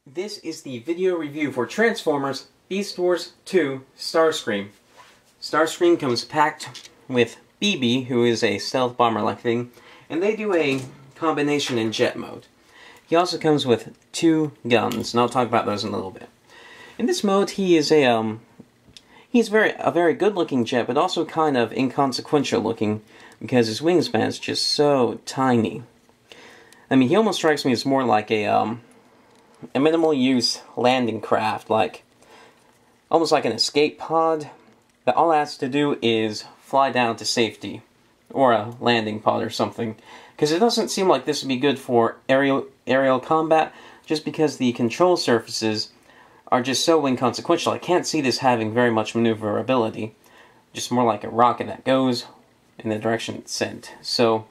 This is the video review for Transformers Beast Wars 2 Starscream. Starscream comes packed with BB, who is a stealth bomber-like thing, and they do a combination in jet mode. He also comes with 2 guns, and I'll talk about those in a little bit. In this mode, he is a very good-looking jet, but also kind of inconsequential looking because his wingspan is just so tiny. I mean, he almost strikes me as more like a minimal-use landing craft, almost like an escape pod that all it has to do is fly down to safety, or a landing pod or something. Because it doesn't seem like this would be good for aerial combat, just because the control surfaces are just so inconsequential. I can't see this having very much maneuverability, just more like a rocket that goes in the direction it's sent. So,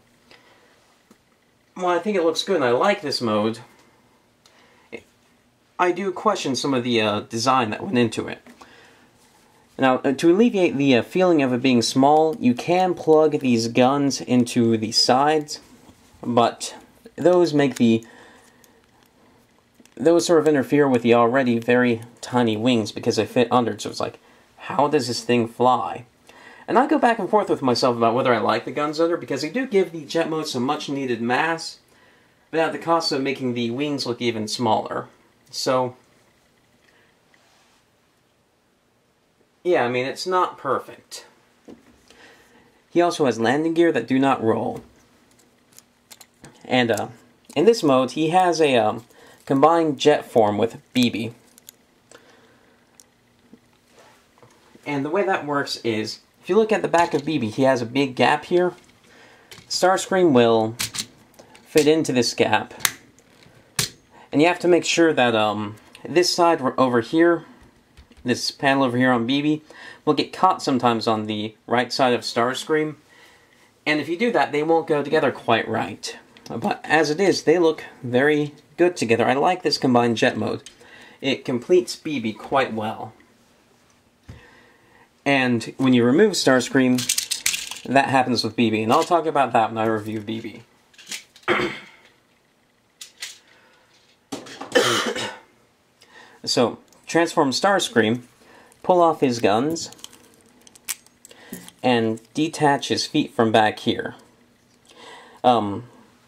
well, I think it looks good, and I like this mode. I do question some of the design that went into it. Now, to alleviate the feeling of it being small, you can plug these guns into the sides, but those sort of interfere with the already very tiny wings because they fit under it, so it's like, how does this thing fly? And I go back and forth with myself about whether I like the guns under, because they do give the jet mode some much needed mass, but at the cost of making the wings look even smaller. So, yeah, I mean, it's not perfect. He also has landing gear that do not roll. And, in this mode, he has a, combined jet form with BB. And the way that works is, if you look at the back of BB, he has a big gap here. Starscream will fit into this gap. And you have to make sure that this side over here, this panel over here on BB, will get caught sometimes on the right side of Starscream. And if you do that, they won't go together quite right. But as it is, they look very good together. I like this combined jet mode. It completes BB quite well. And when you remove Starscream, that happens with BB. And I'll talk about that when I review BB. So, transform Starscream, pull off his guns, and detach his feet from back here. While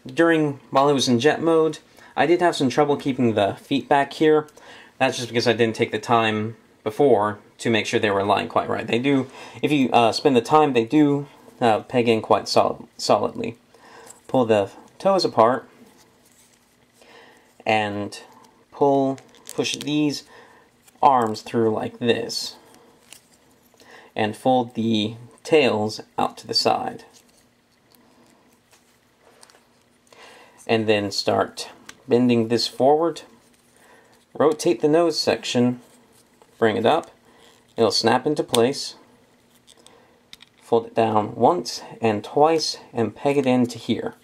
it was in jet mode, I did have some trouble keeping the feet back here. That's just because I didn't take the time before to make sure they were lying quite right. They do, if you spend the time, they do peg in quite solidly. Pull the toes apart, and push these arms through like this, and fold the tails out to the side. And then start bending this forward. Rotate the nose section, bring it up, it'll snap into place. Fold it down once and twice and peg it into here.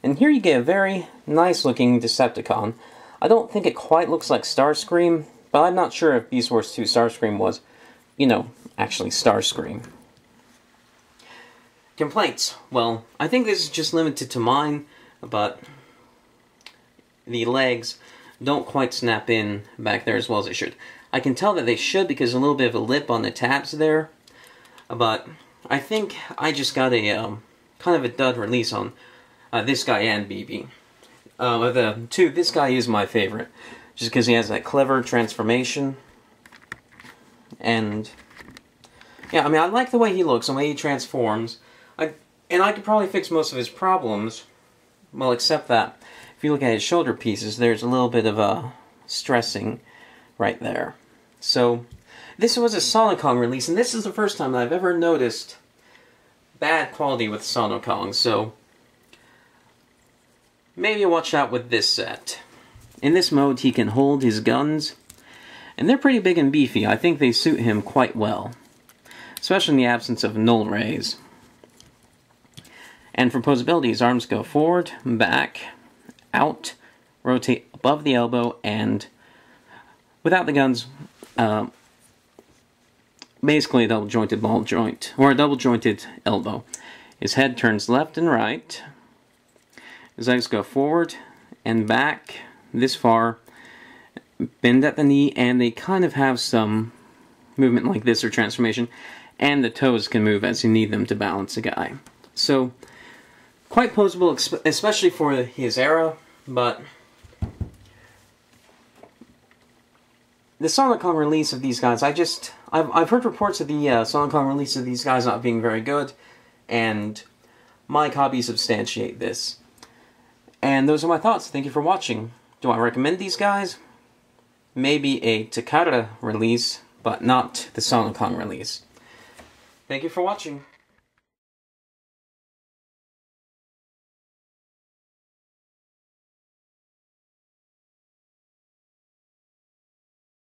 And here you get a very nice looking Decepticon. I don't think it quite looks like Starscream, but I'm not sure if Beast Wars 2 Starscream was, actually Starscream. Complaints. Well, I think this is just limited to mine, but the legs don't quite snap in back there as well as they should. I can tell that they should because there's a little bit of a lip on the tabs there, but I think I just got a kind of a dud release on this guy and BB. Of the two, this guy is my favorite, just because he has that clever transformation. And yeah, I mean, I like the way he looks, the way he transforms. And I could probably fix most of his problems, well, except that if you look at his shoulder pieces, there's a little bit of a stressing right there. So this was a Sonokong release, and this is the first time that I've ever noticed bad quality with Sonokong. So maybe watch out with this set. In this mode, he can hold his guns, and they're pretty big and beefy. I think they suit him quite well, especially in the absence of null rays. And for posability, his arms go forward, back, out, rotate above the elbow, and without the guns, basically a double-jointed ball joint, or a double-jointed elbow. His head turns left and right. His legs go forward and back this far, bend at the knee, and they kind of have some movement like this, or transformation, and the toes can move as you need them to balance a guy. So, quite posable, especially for his era, but the Sonokong release of these guys, I've heard reports of the Sonokong release of these guys not being very good, and my copies substantiate this. And those are my thoughts. Thank you for watching. Do I recommend these guys? Maybe a Takara release, but not the Sonokong release. Thank you for watching.